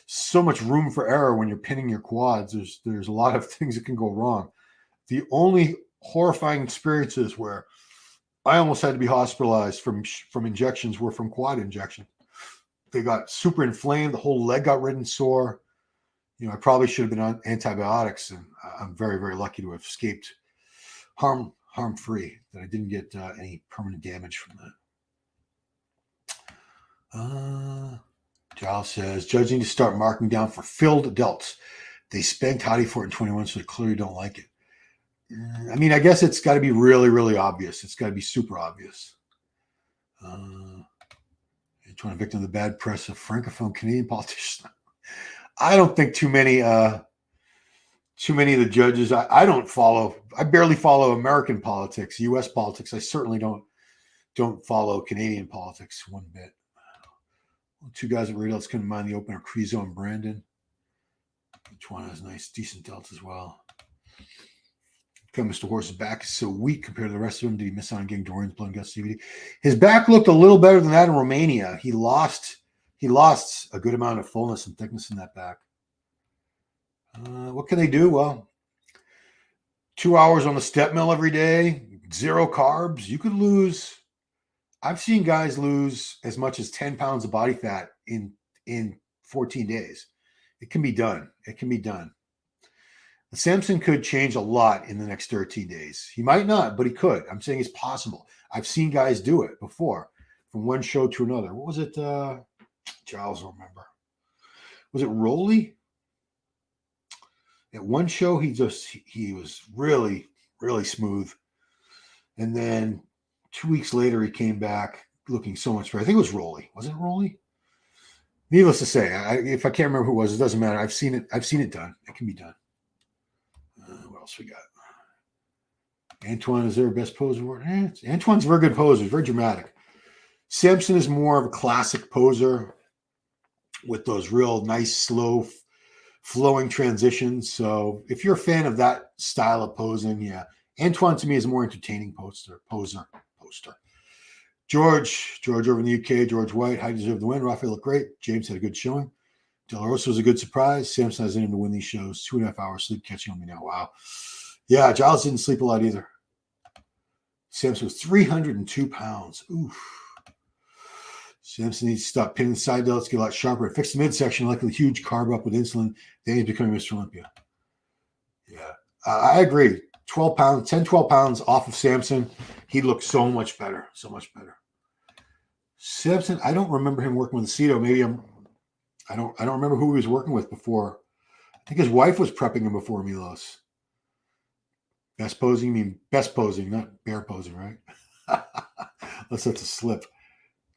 so much room for error when you're pinning your quads. There's a lot of things that can go wrong. The only horrifying experiences where I almost had to be hospitalized from injections were from quad injection. They got super inflamed. The whole leg got red and sore. You know, I probably should have been on antibiotics, and I'm very, very lucky to have escaped harm-free, that I didn't get any permanent damage from that. Giles says, judging to start marking down for filled adults. They spanked Hadi for it in 21, so they clearly don't like it. I mean, I guess it's got to be really, really obvious. It's got to be super obvious. Trying to victim of the bad press of Francophone Canadian politicians. I don't think too many of the judges. I barely follow American politics, U.S. politics. I certainly don't follow Canadian politics one bit. Two guys at Radels couldn't mind the opener, Crezo and Brandon. Each one has nice, decent delts as well. Mr. Horse's back is so weak compared to the rest of them. Did he miss out on getting Dorian's blood and guts CVD? His back looked a little better than that in Romania. He lost a good amount of fullness and thickness in that back. What can they do? Well, 2 hours on the step mill every day, 0 carbs. You could lose. I've seen guys lose as much as 10 pounds of body fat in 14 days. It can be done. It can be done. Samson could change a lot in the next 13 days. He might not, but he could. I'm saying it's possible. I've seen guys do it before, from one show to another. What was it? Giles will remember. Was it Rolly? At one show, he was really, really smooth. And then 2 weeks later, he came back looking so much better. I think it was Rolly. Was it Rolly? Needless to say, if I can't remember who it was, it doesn't matter. I've seen it done. It can be done. What else we got? Antoine is their best poser. Antoine's a very good poser, very dramatic. Samson is more of a classic poser with those real nice, slow, flowing transitions. So if you're a fan of that style of posing, yeah. Antoine to me is a more entertaining poster. George over in the UK, George White, Hadi deserved the win. Rafael looked great. James had a good showing. De La Rosa was a good surprise. Samson has in him to win these shows. 2.5 hours sleep catching on me now. Wow. Yeah, Giles didn't sleep a lot either. Samson was 302 pounds. Oof. Samson needs to stop pinning the side delts, get a lot sharper, fix the midsection, likely huge carb up with insulin. Then he's becoming Mr. Olympia. Yeah, I agree. 12 pounds off of Samson. He looked so much better. So much better. Samson, I don't remember him working with Aceto. Maybe I don't remember who he was working with before. I think his wife was prepping him before Milos. Best posing, not bear posing, right? Unless that's a slip.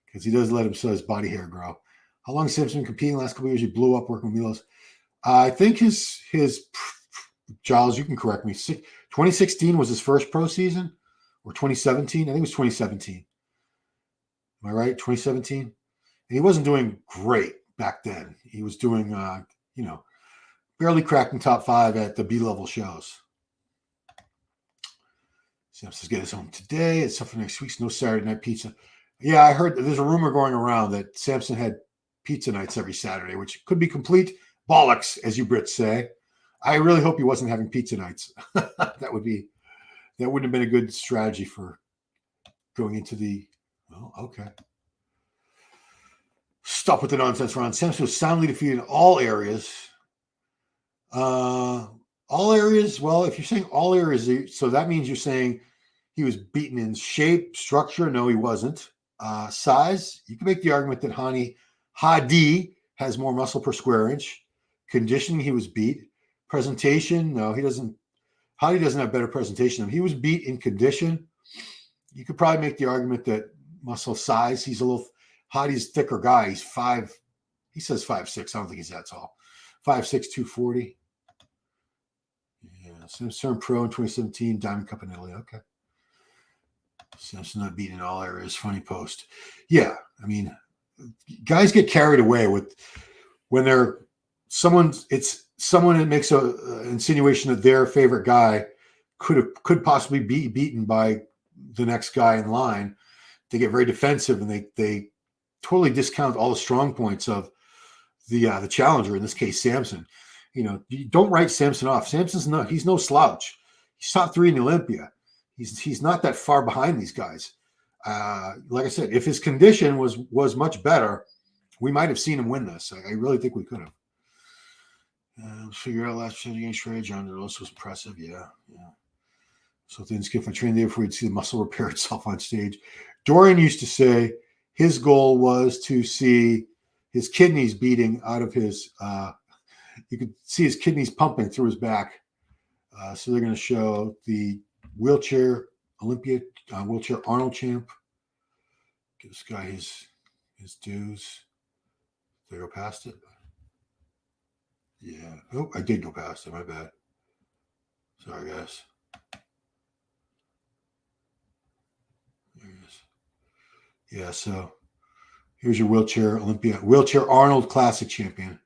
Because he does let his body hair grow. How long has Samson been competing? Last couple of years, he blew up working with Milos. I think his Giles, you can correct me. 2016 was his first pro season, or 2017. I think it was 2017. Am I right? 2017. And he wasn't doing great back then. He was doing, barely cracking top 5 at the B-level shows. Samson's getting his home today. It's something next week's no Saturday night pizza. Yeah, I heard there's a rumor going around that Samson had pizza nights every Saturday, which could be complete bollocks, as you Brits say. I really hope he wasn't having pizza nights. That wouldn't have been a good strategy for going into the. Oh, okay. Stop with the nonsense, Ron. Samson was soundly defeated in all areas. All areas. Well, if you're saying all areas, so that means you're saying He was beaten in shape, structure. No, he wasn't. Size, you can make the argument that Hadi has more muscle per square inch. Conditioning, he was beat. Presentation, no, he doesn't. Hadi doesn't have better presentation. He was beat in condition. You could probably make the argument that muscle size, Hadi's a thicker guy. He's 5, he says 5'6". I don't think he's that tall. 5'6", 240. Yeah, Samson Pro in 2017, Diamond Cup in Italy. Okay. Samson not beaten in all areas. Funny post. Yeah, I mean, guys get carried away with when it's someone that makes a insinuation that their favorite guy could possibly be beaten by the next guy in line. They get very defensive and they totally discount all the strong points of the challenger, in this case Samson. You don't write Samson off. He's no slouch. He's top 3 in the Olympia. He's not that far behind these guys. Like I said, if his condition was much better, we might have seen him win this. I really think we could have. Figure out last year against Ray John. It also was impressive. Yeah. So things if I trained there before you'd see the muscle repair itself on stage. Dorian used to say his goal was to see his kidneys beating out of his. You could see his kidneys pumping through his back. So they're going to show the wheelchair Olympia, wheelchair Arnold champ. Give this guy his dues. Did I go past it? Yeah. Oh, I did go past it. My bad. Sorry, guys. There it is. Yeah, so here's your wheelchair Arnold Classic champion.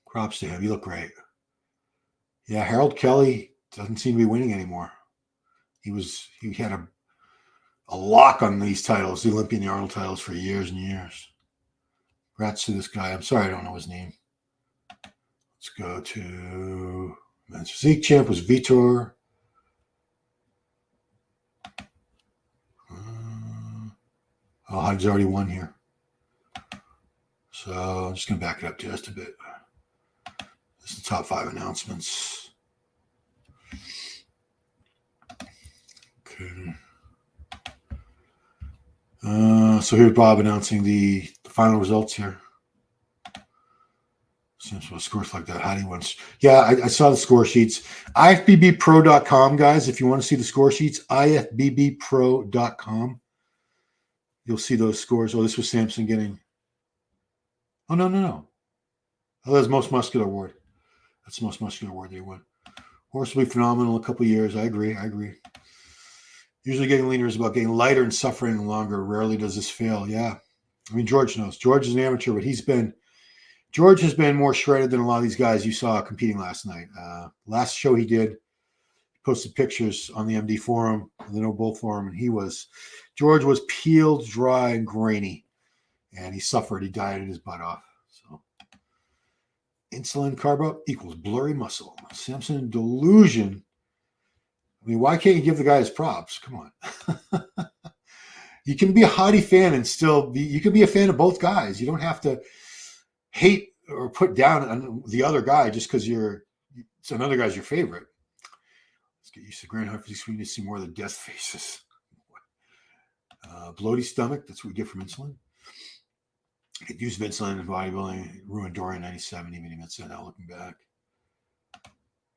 Props to him. You look great. Yeah, Harold Kelly doesn't seem to be winning anymore. He had a lock on these titles, the Olympia and the Arnold titles, for years and years. Congrats to this guy. I'm sorry I don't know his name. Let's go to men's physique champ was Vitor. Hadi's already won here. So I'm just going to back it up just a bit. This is the top 5 announcements. Okay. So here's Bob announcing the final results here. Seems what scores like that. Hadi wins. Yeah, I saw the score sheets. IFBBpro.com, guys. If you want to see the score sheets, IFBBpro.com. You'll see those scores. Oh, this was Samson getting. Oh, no. Oh, that's most muscular award. That's the most muscular award they won. Horse will be phenomenal in a couple of years. I agree. Usually getting leaner is about getting lighter and suffering longer. Rarely does this fail. Yeah. I mean, George knows. George is an amateur, but George has been more shredded than a lot of these guys you saw competing last night. Last show he did, he posted pictures on the MD forum, the No Bull forum, and George was peeled, dry, and grainy, and he suffered. He dieted his butt off. So, insulin carb up equals blurry muscle. Samson delusion. I mean, why can't you give the guy his props? Come on. You can be a Hadi fan and you can be a fan of both guys. You don't have to hate or put down on the other guy just because another guy's your favorite. Let's get used to Grand High Physique. We need to see more of the death faces. Bloaty stomach, that's what we get from insulin. Get used to insulin in bodybuilding. Ruined Dorian 97, even admits that now looking back.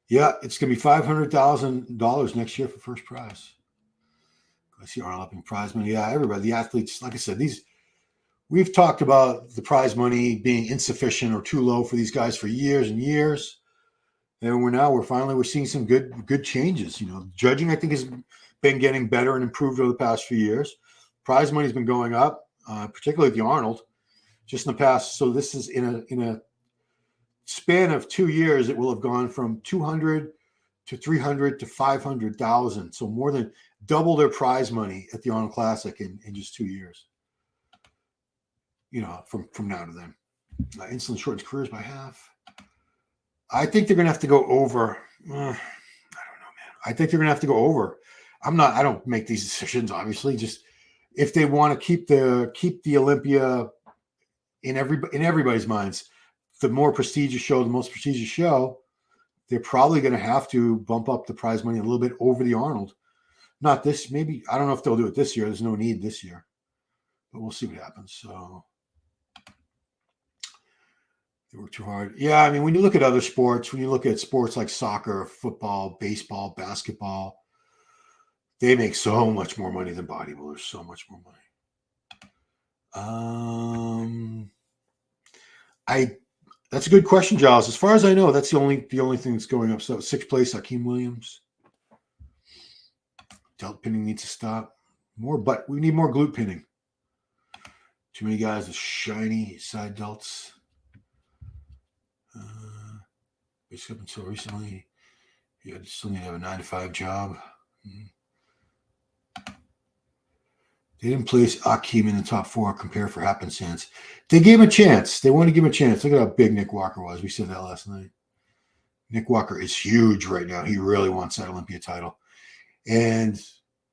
Yeah, it's going to be $500,000 next year for first prize. I see Arnold up in prize money. Yeah, everybody, the athletes, like I said, we've talked about the prize money being insufficient or too low for these guys for years and years. And we're seeing some good changes. Judging, I think, has been getting better and improved over the past few years. Prize money has been going up, particularly at the Arnold, just in the past. So this is in a span of 2 years, it will have gone from 200 to 300 to 500,000. So more than double their prize money at the Arnold Classic in just 2 years. From now to then. Insulin shortens careers by half. I think they're going to have to go over. I don't know, man. I think they're going to have to go over. I don't make these decisions, obviously. Just if they want to keep the Olympia in everybody's minds, the most prestigious show, they're probably going to have to bump up the prize money a little bit over the Arnold Not this, maybe, I don't know if they'll do it this year. There's no need this year, but we'll see what happens. So they work too hard. Yeah, I mean, when you look at other sports, when you look at sports like soccer, football, baseball, basketball, they make so much more money than bodybuilders, so much more money. That's a good question, Giles. As far as I know, that's the only thing that's going up. So 6th place, Akim Williams. Delt pinning needs to stop. We need more glute pinning. Too many guys with shiny side delts. Basically, up until recently, you still need to have a 9-to-5 job. They didn't place Akim in the top 4. Compare for happenstance. They gave him a chance. They wanted to give him a chance. Look at how big Nick Walker was. We said that last night. Nick Walker is huge right now. He really wants that Olympia title. And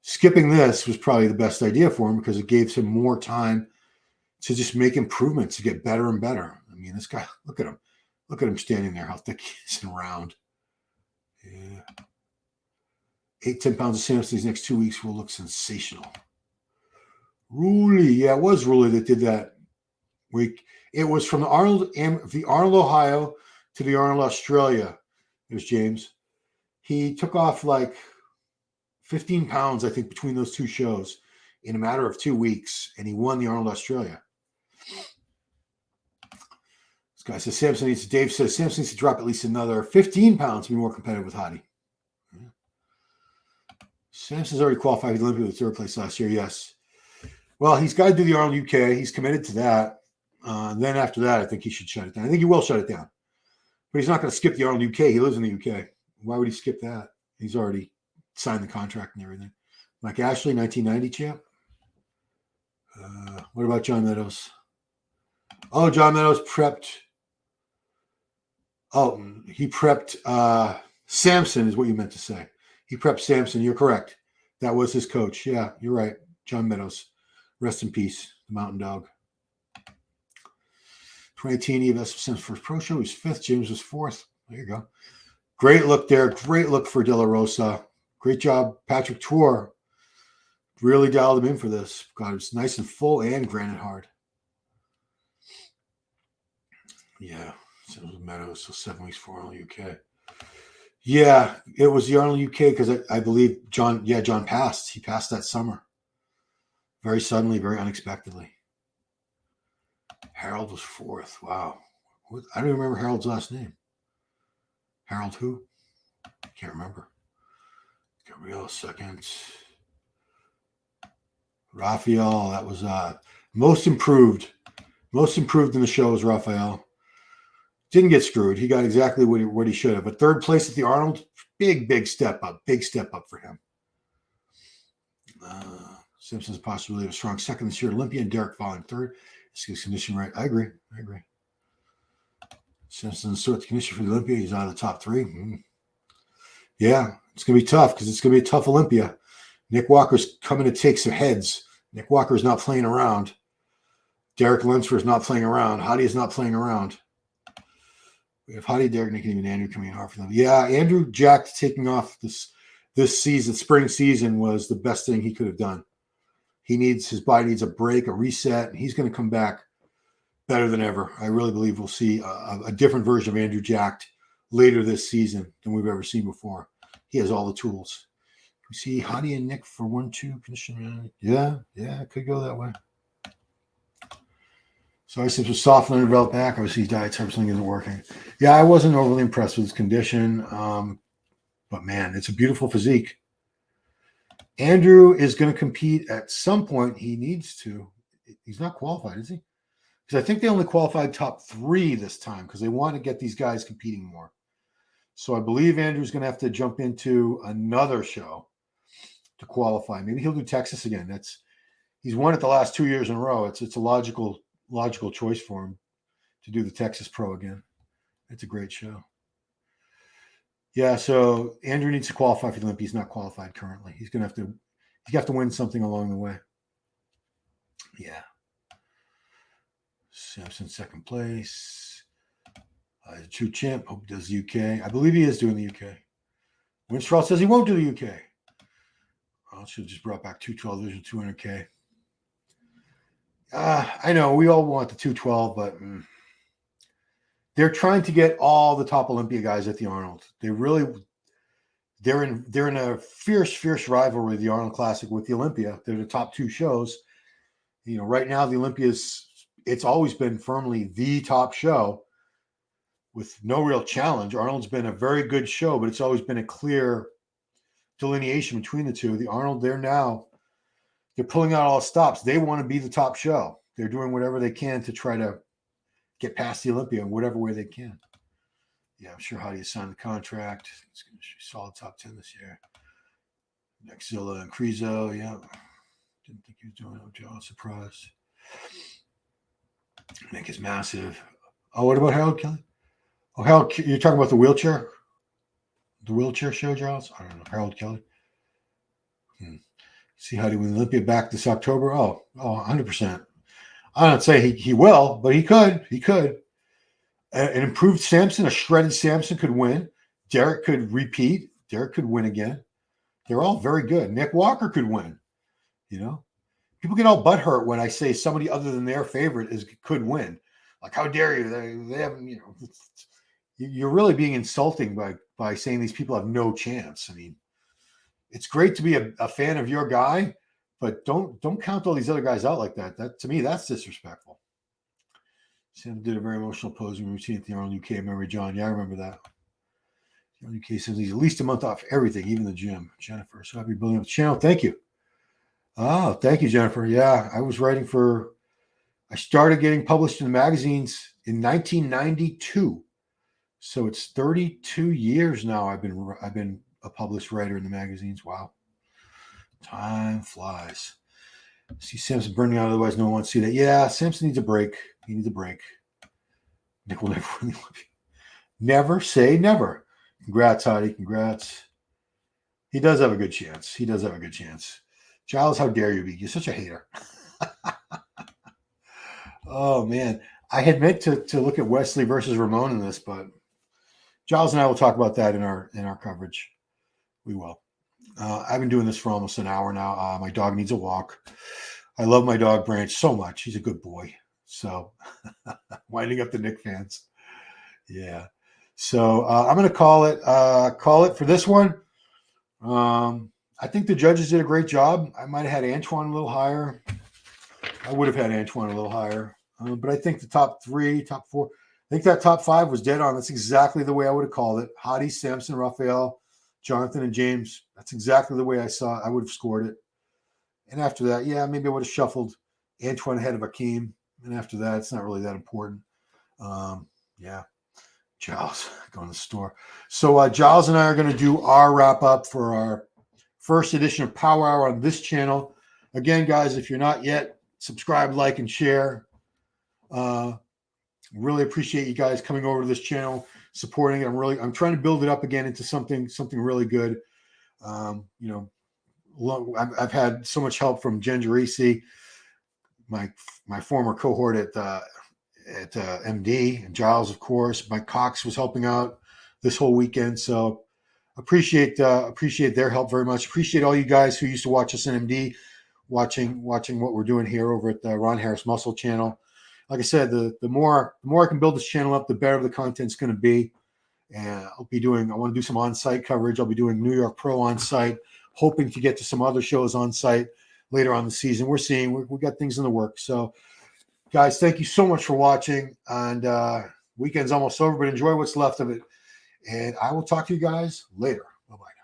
skipping this was probably the best idea for him because it gave him more time to just make improvements, to get better and better. I mean, this guy, look at him. Look at him standing there, how thick he is and round. Yeah. 8-10 pounds of Samson these next 2 weeks will look sensational. Ruley, yeah, it was Ruley that did that week. It was from the Arnold, Ohio to the Arnold, Australia. It was James. He took off like 15 pounds, I think, between those two shows in a matter of 2 weeks, and he won the Arnold, Australia. This guy says Dave says Samson needs to drop at least another 15 pounds to be more competitive with Hadi. Yeah. Samson's already qualified for the Olympia with 3rd place last year, yes. Well, he's got to do the Arnold UK. He's committed to that. Then after that, I think he should shut it down. I think he will shut it down. But he's not going to skip the Arnold UK. He lives in the UK. Why would he skip that? He's already signed the contract and everything. Mike Ashley, 1990 champ. What about John Meadows? Oh, John Meadows prepped. Oh, he prepped Samson is what you meant to say. He prepped Samson. You're correct. That was his coach. Yeah, you're right. John Meadows. Rest in peace, the Mountain Dog. 2018 EVS Samson's first pro show. He was 5th. James was 4th. There you go. Great look there. Great look for De La Rosa. Great job, Patrick Tour. Really dialed him in for this. God, it was nice and full and granite hard. Yeah, so it was Meadows. So 7 weeks for Arnold UK. Yeah, it was the Arnold UK because I believe John passed. He passed that summer. Very suddenly, very unexpectedly. Harold was 4th. Wow. I don't even remember Harold's last name. Harold who? I can't remember. Gabriel, 2nd. Rafael, that was most improved. Most improved in the show was Rafael. Didn't get screwed. He got exactly what he should have. But 3rd place at the Arnold, big step up. Big step up for him. Simpson's a possibility of a strong 2nd this year. Olympia and Derek falling 3rd. His condition right. I agree. Simpson's sort of condition for the Olympia. He's out of the top 3. Yeah, it's going to be tough because it's going to be a tough Olympia. Nick Walker's coming to take some heads. Nick Walker's not playing around. Derek Lunsford is not playing around. Hadi is not playing around. We have Hadi, Derek, Nick, and even Andrew coming in hard for them. Yeah, Andrew Jack taking off this season, spring season, was the best thing he could have done. His body needs a break, a reset, and he's going to come back better than ever. I really believe we'll see a different version of Andrew Jack later this season than we've ever seen before. He has all the tools. We see Hadi and Nick for 1-2 condition. Yeah, it could go that way. So I said was soft under belt back. Obviously, his diet something isn't working. Yeah, I wasn't overly impressed with his condition. But man, it's a beautiful physique. Andrew is going to compete at some point. He needs to. He's not qualified, is he? Because I think they only qualified top 3 this time because they want to get these guys competing more. So I believe Andrew's going to have to jump into another show to qualify. Maybe he'll do Texas again. He's won it the last 2 years in a row. It's a logical choice for him to do the Texas Pro again. It's a great show. Yeah, so Andrew needs to qualify for the Olympia. He's not qualified currently. He's going to have to win something along the way. Yeah. Samson 2nd place. He's a true champ. Hope he does the UK. I believe he is doing the UK. Winstrol says he won't do the UK. I should have just brought back 212 division 200K. I know we all want the 212, but they're trying to get all the top Olympia guys at the Arnold. They're in a fierce rivalry with the Arnold Classic with the Olympia. They're the top two shows. Right now the Olympia's, it's always been firmly the top show with no real challenge. Arnold's been a very good show, but it's always been a clear delineation between the two. The Arnold, they're pulling out all stops. They want to be the top show. They're doing whatever they can to try to get past the Olympia in whatever way they can. Yeah, I'm sure Hadi signed the contract. He's going to be solid top 10 this year. Nexzilla and Krizo, yeah. Didn't think he was doing no job. Surprised. Nick is massive. Oh, what about Harold Kelly? Oh, Harold, you're talking about the wheelchair? The wheelchair show, Giles? I don't know. Harold Kelly. See Hadi win Olympia back this October? Oh, 100%. I don't say he will, but he could. He could. An improved Samson, a shredded Samson could win. Derek could repeat. Derek could win again. They're all very good. Nick Walker could win. People get all butthurt when I say somebody other than their favorite could win. Like, how dare you? They haven't. You're really being insulting by saying these people have no chance. I mean, it's great to be a fan of your guy, but don't count all these other guys out like that. That, to me, that's disrespectful. Sam did a very emotional posing routine at the Arnold UK. Mary John, yeah, I remember that. The Arnold UK says he's at least a month off everything, even the gym. Jennifer, so happy building up the channel. Thank you. Oh, thank you, Jennifer. Yeah, I started getting published in the magazines in 1992. So it's 32 years now I've been a published writer in the magazines. Wow. Time flies. See Samson burning out, otherwise no one wants to see that. Yeah, Samson needs a break. He needs a break. Nick will never win the Olympia. Never say never. Congrats, Hadi. Congrats. He does have a good chance. Giles, how dare you be? You're such a hater. Oh, man. I had meant to look at Wesley versus Ramon in this, but Giles and I will talk about that in our coverage. We will. I've been doing this for almost an hour now. My dog needs a walk. I love my dog Branch so much. He's a good boy. So winding up the Nick fans. Yeah. So I'm going to call it for this one. I think the judges did a great job. I might have had Antoine a little higher. I would have had Antoine a little higher. But I think the top 3, top 4, I think that top 5 was dead on. That's exactly the way I would have called it. Hadi, Samson, Rafael, Jonathan, and James. That's exactly the way I would have scored it. And after that, yeah, maybe I would have shuffled Antoine ahead of Akim. And after that, it's not really that important. Yeah. Giles, going to the store. So Giles and I are going to do our wrap-up for our first edition of Power Hour on this channel. Again, guys, if you're not yet, subscribe, like, and share. Really appreciate you guys coming over to this channel, supporting it. I'm trying to build it up again into something really good. I've had so much help from Jen Gerisi, my former cohort at MD, and Giles, of course. Mike Cox was helping out this whole weekend, so appreciate their help very much. Appreciate all you guys who used to watch us in MD, watching what we're doing here over at the Ron Harris Muscle channel. Like I said, the more I can build this channel up, the better the content's going to be. And I want to do some on-site coverage. I'll be doing New York Pro on-site, hoping to get to some other shows on-site later on the season. We're seeing we got things in the works. So, guys, thank you so much for watching. And weekend's almost over, but enjoy what's left of it. And I will talk to you guys later. Bye-bye.